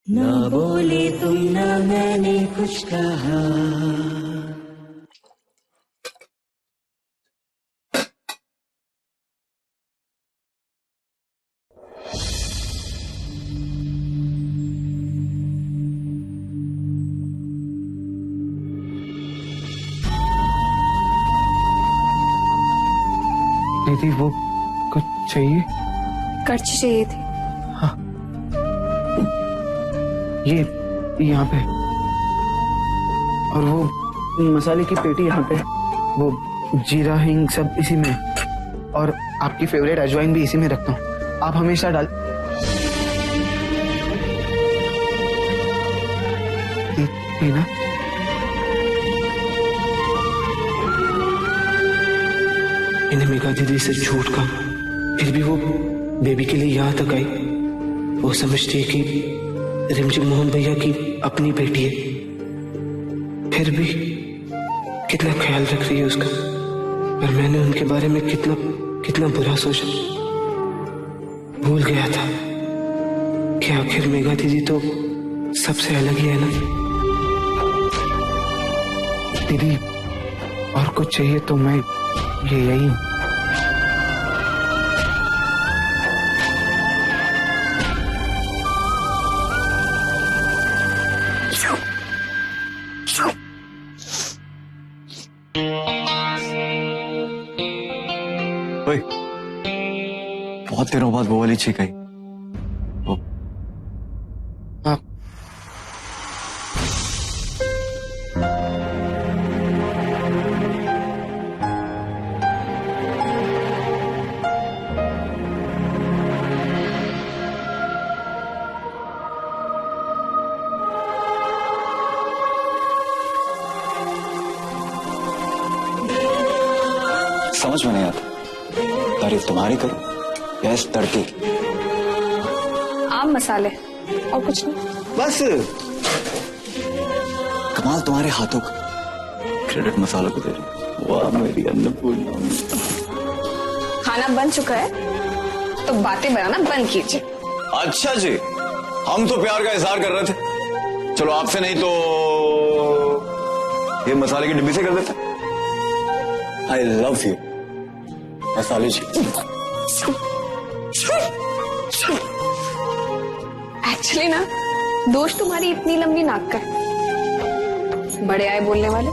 ना बोले तुम ना मैंने कुछ कहा। दीदी वो कुछ चाहिए? करची चाहिए थी। हाँ ये यहाँ पे, और वो मसाले की पेटी यहाँ पे, वो जीरा हिंग सब इसी में, और आपकी फेवरेट अजवाइन भी इसी में रखता हूँ। आप हमेशा डाल ना। इन्हें मेघा दीदी से झूठ का, फिर भी वो बेबी के लिए यहाँ तक आई। वो समझती है कि रिमझिम मोहन भैया की अपनी बेटी है, फिर भी कितना ख्याल रख रही है उसका। पर मैंने उनके बारे में कितना कितना बुरा सोचा। भूल गया था कि आखिर मेघा दीदी तो सबसे अलग ही है ना। दीदी और कुछ चाहिए तो मैं यही हूँ। बहुत दिनों बाद वो वाली छींक आई। आप समझ में नहीं आता, तारीफ तुम्हारी करो या इस तड़के की? आम मसाले और कुछ नहीं। बस कमाल तुम्हारे हाथों का। क्रेडिट मसालों को दे रही। वाह मेरी अन्नपूर्णा। खाना बन चुका है तो बातें बनाना बंद कीजिए। अच्छा जी, हम तो प्यार का इजहार कर रहे थे। चलो आपसे नहीं तो ये मसाले की डिब्बी से कर देते। आई लव यू मसाले जी। एक्चुअली ना दोस्त तुम्हारी इतनी लंबी नाक का है। बड़े आए बोलने वाले।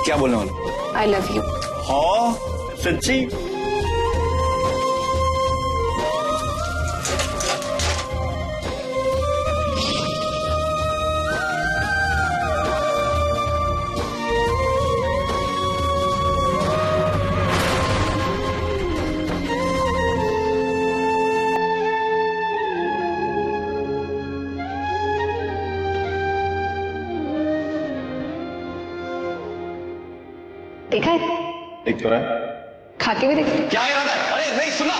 क्या बोलने वाले? I love you. हाँ सच्ची? देखा है? देख तो रहा है। खा के भी देख। क्या इरादा है? अरे नहीं सुना।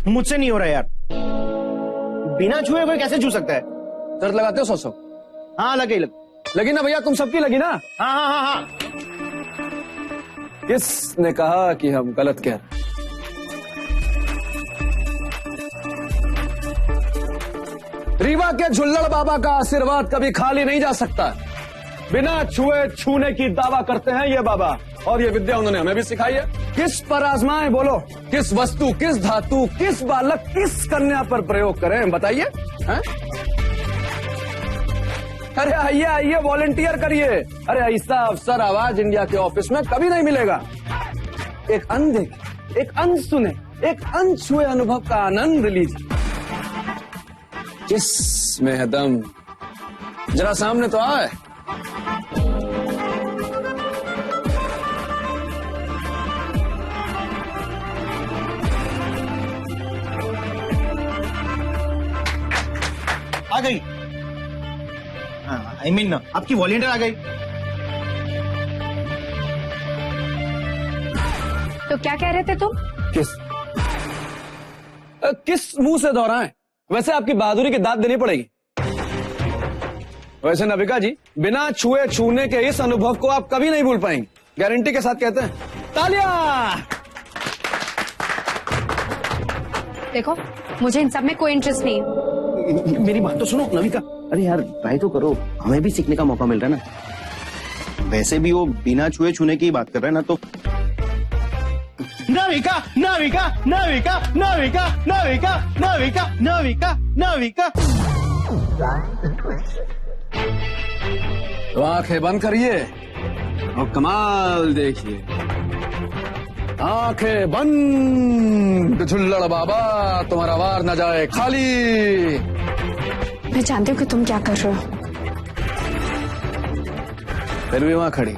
मुझसे नहीं हो रहा यार, बिना छुए हुए कैसे छू सकता है? शर्त लगाते हो 100? हाँ लगे लगी ना भैया, तुम सबकी लगी ना? हाँ हाँ हाँ हाँ। किसने कहा कि हम गलत कह रहे हैं? रीवा के झुल्लड़ बाबा का आशीर्वाद कभी खाली नहीं जा सकता। बिना छुए छूने की दावा करते हैं ये बाबा, और ये विद्या उन्होंने हमें भी सिखाई है। किस पर आजमाएं बोलो, किस वस्तु, किस धातु, किस बालक, किस कन्या पर प्रयोग करें बताइए? अरे आइए आइए, वॉलेंटियर करिए। अरे ऐसा अफसर आवाज इंडिया के ऑफिस में कभी नहीं मिलेगा। एक अंधे, एक अंध सुने, एक अंध छुए अनुभव का आनंद लीजिए। किस में है दम, जरा सामने तो आए। आ गई। आई मीन आपकी वॉलेंटियर आ गई। तो क्या कह रहे थे तुम? किस मुंह से दोहराएं? वैसे आपकी बहादुरी की दाद देनी पड़ेगी। वैसे नविका जी, बिना छुए छूने के इस अनुभव को आप कभी नहीं भूल पाएंगे, गारंटी के साथ कहते हैं। तालियां! देखो, मुझे इन सब में कोई इंटरेस्ट नहीं है। मेरी बात तो सुनो नविका। अरे यार ट्राई तो करो, हमें भी सीखने का मौका मिल रहा है ना। वैसे भी वो बिना छुए छूने की बात कर रहा है ना, तो नविका नविका नविका नविका नविका नविका नविका नविका। तो आंखें बंद करिए और कमाल देखिए। आंखें बंद, झुल्लड़ बाबा तुम्हारा वार न जाए खाली। मैं जानती हूँ कि तुम क्या कर रहे हो। फिर भी वहां खड़ी,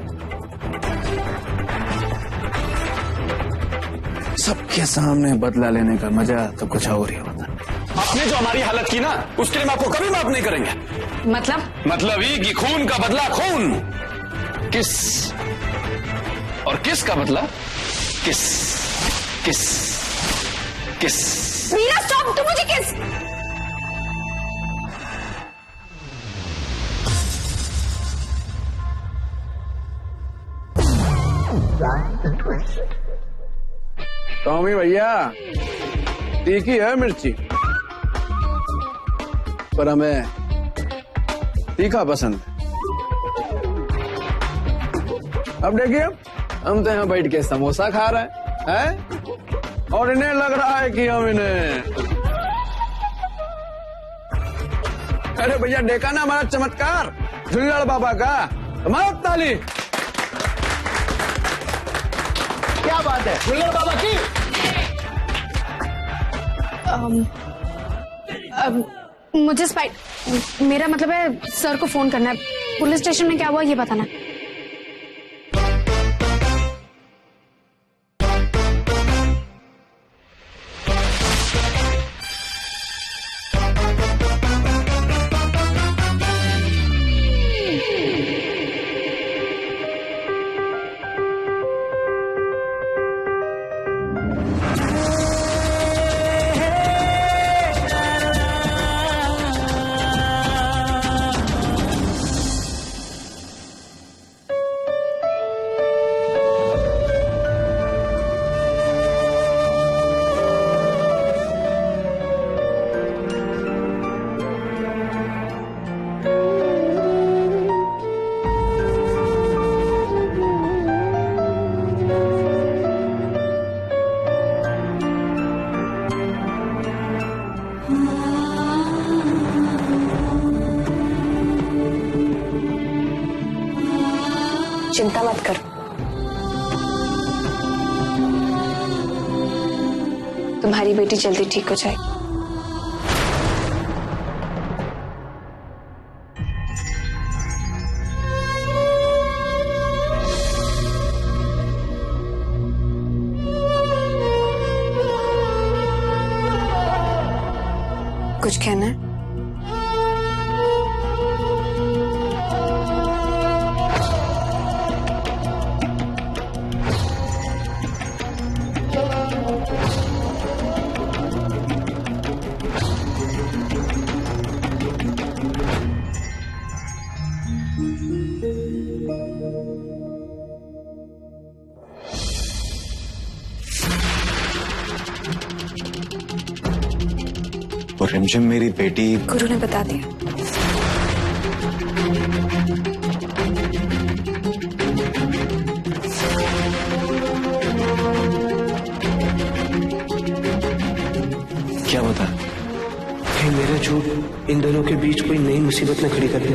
सबके सामने बदला लेने का मजा तो कुछ और ही होता। आपने जो हमारी हालत की ना, उसके लिए हम आपको कभी माफ नहीं करेंगे। मतलब ही कि खून का बदला खून। किस और किस का बदला किस किस किस। मीरा स्टॉप, तुम मुझे किस। टॉमी भैया, तीखी है मिर्ची, पर हमें तीखा पसंद है। अब देखिए, हम तो यहाँ बैठ के समोसा खा रहे हैं, और इन्हें लग रहा है कि हम इन्हें। अरे भैया, देखा ना हमारा चमत्कार झुल्लड़ बाबा का। हमारा ताली। क्या बात है झुल्लड़ बाबा की। मुझे मेरा मतलब है सर को फोन करना है। पुलिस स्टेशन में क्या हुआ ये बताना। चिंता मत करो, तुम्हारी बेटी जल्दी ठीक हो जाएगी। कुछ कहना है? और रिमझिम मेरी बेटी। गुरु ने बता दिया। क्या बता? कहीं मेरा झूठ इन दोनों के बीच कोई नई मुसीबत न खड़ी कर दे।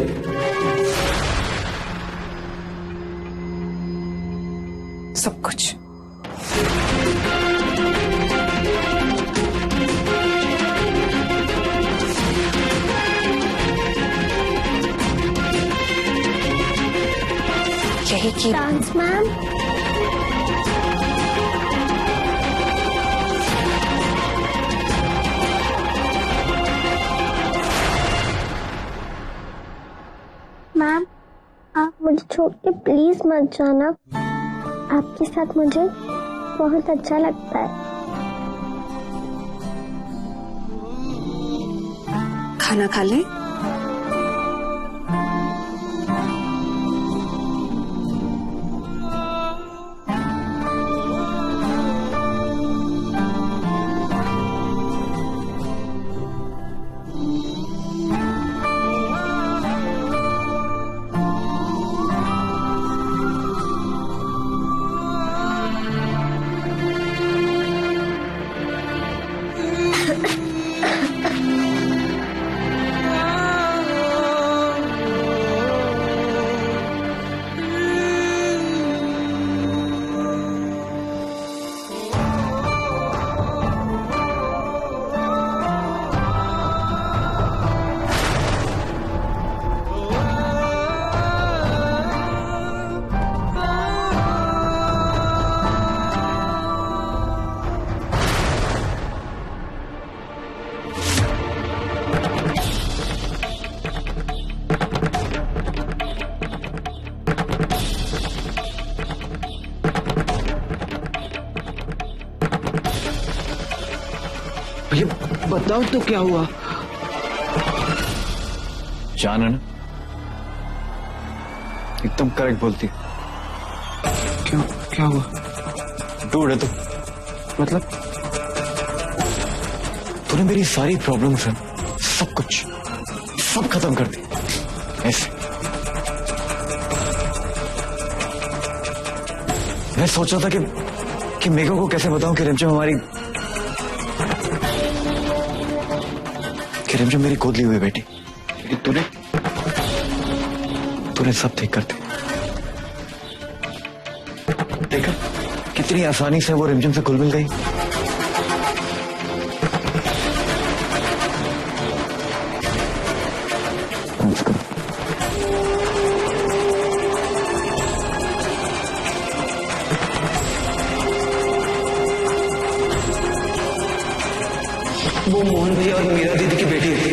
सब कुछ यही की। डांस मैम, मैम आप मुझे छोड़ के प्लीज मत जाना। आपके साथ मुझे बहुत अच्छा लगता है। खाना खा ले। भैया बताओ तो क्या हुआ? जान है ना, एकदम करेक्ट बोलती। क्या क्या हुआ? डूड है तू। मतलब तूने मेरी सारी प्रॉब्लम्स है सब कुछ सब खत्म कर दी ऐसे। मैं सोच रहा था कि मेघा को कैसे बताऊं कि रिमझिम मेरी गोद ली हुई बेटी। तूने सब ठीक कर दिया। देखा कितनी आसानी से वो रिमझिम से घुल मिल गई। वो मोहन भैया और मीरा दीदी की बेटी है।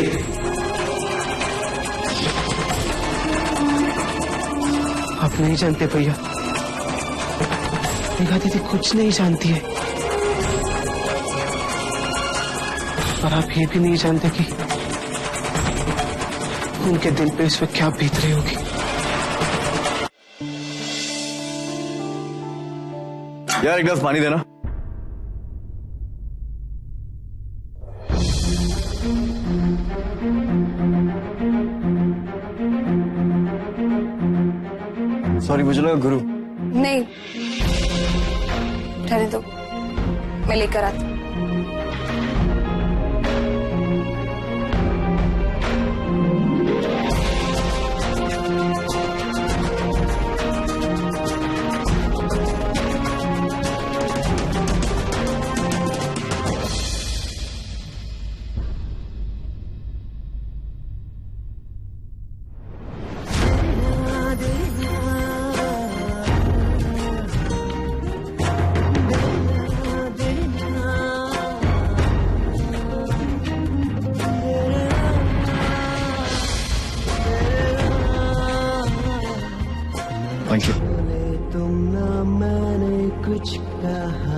आप नहीं जानते भैया, मीरा दीदी कुछ नहीं जानती है। और आप ये भी नहीं जानते कि उनके दिल पे इस वक्त क्या बीत रही होगी। यार एक गिलास पानी देना। सॉरी, मुझे लगा गुरु। नहीं, रहने दो, मैं लेकर आती। Thank you. तुम ना मैंने कुछ कहा।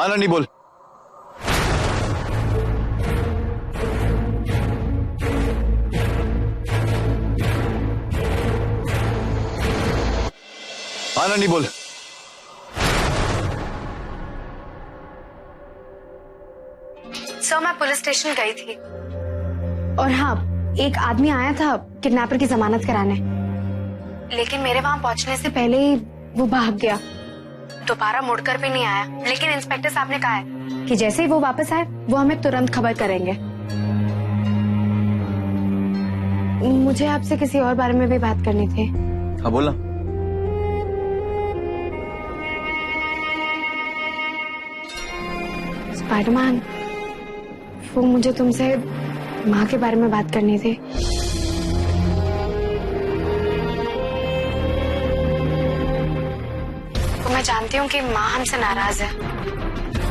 हाँ ना, नहीं बोल। हाँ ना, नहीं बोल। सर मैं पुलिस स्टेशन गई थी और हाँ, एक आदमी आया था किडनैपर की जमानत कराने, लेकिन मेरे वहां पहुंचने से पहले ही वो भाग गया। दोबारा मुड़कर भी नहीं आया, लेकिन इंस्पेक्टर साहब ने कहा है कि जैसे ही वो वापस आए वो हमें तुरंत खबर करेंगे। मुझे आपसे किसी और बारे में भी बात करनी थी। हाँ बोला। स्पाइडरमैन, वो मुझे तुमसे माँ के बारे में बात करनी थी। तो मैं जानती हूँ कि माँ हमसे नाराज है।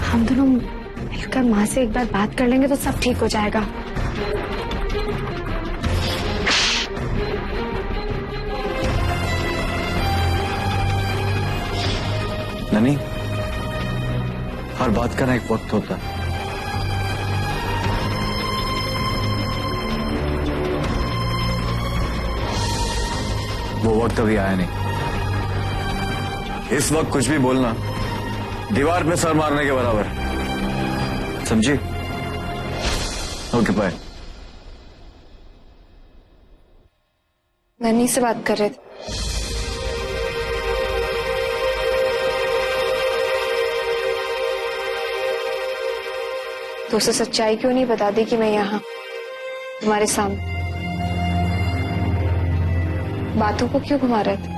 हम दोनों मिलकर माँ से एक बार बात कर लेंगे तो सब ठीक हो जाएगा। ननी, हर बात का ना एक वक्त होता है। वो वक्त अभी आया नहीं। इस वक्त कुछ भी बोलना दीवार पे सर मारने के बराबर, समझी? Okay bye. नन्ही से बात कर रहे थे। तो उसे सच्चाई क्यों नहीं बता दी कि मैं यहाँ तुम्हारे सामने? बातों को क्यों घुमा रहे थे?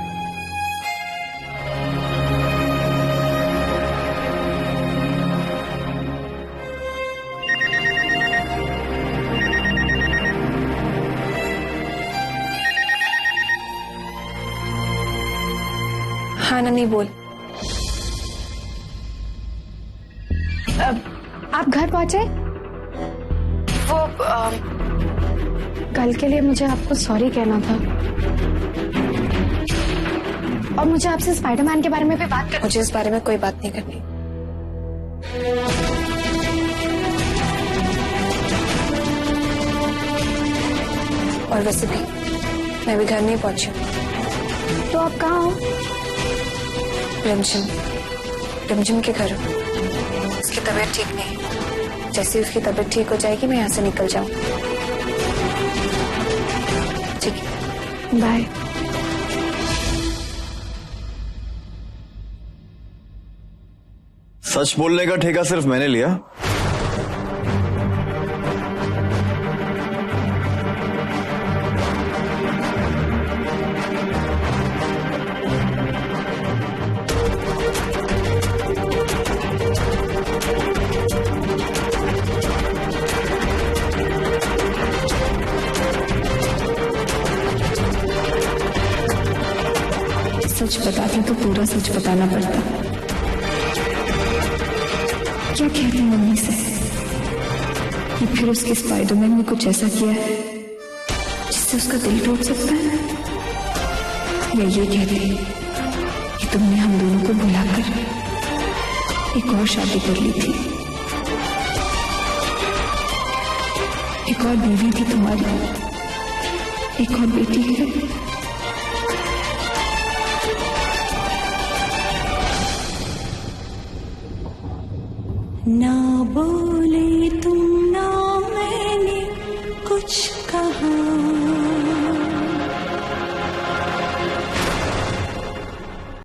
हाँ नन्ही बोल। आप घर पहुंचे? वो कल के लिए मुझे आपको सॉरी कहना था और मुझे आपसे स्पाइडरमैन के बारे में भी बात करनी। मुझे इस बारे में कोई बात नहीं करनी। और वैसे भी मैं भी घर नहीं पहुंची। तो आप कहाँ हो? रिमझिम के घर। उसकी तबीयत ठीक नहीं। जैसे उसकी तबीयत ठीक हो जाएगी मैं यहाँ से निकल जाऊँ। ठीक है, बाय। सच बोलने का ठेका सिर्फ मैंने लिया। सच बताती तो पूरा सच बताना पड़ता। क्या कह रही मम्मी से कि फिर उसके स्पाइडरमैन ने कुछ ऐसा किया है जिससे उसका दिल टूट सकता है, या ये कह रही कि तुमने हम दोनों को बुलाकर एक और शादी कर ली थी, एक और बीवी थी तुम्हारी, एक और बेटी है। ना बोल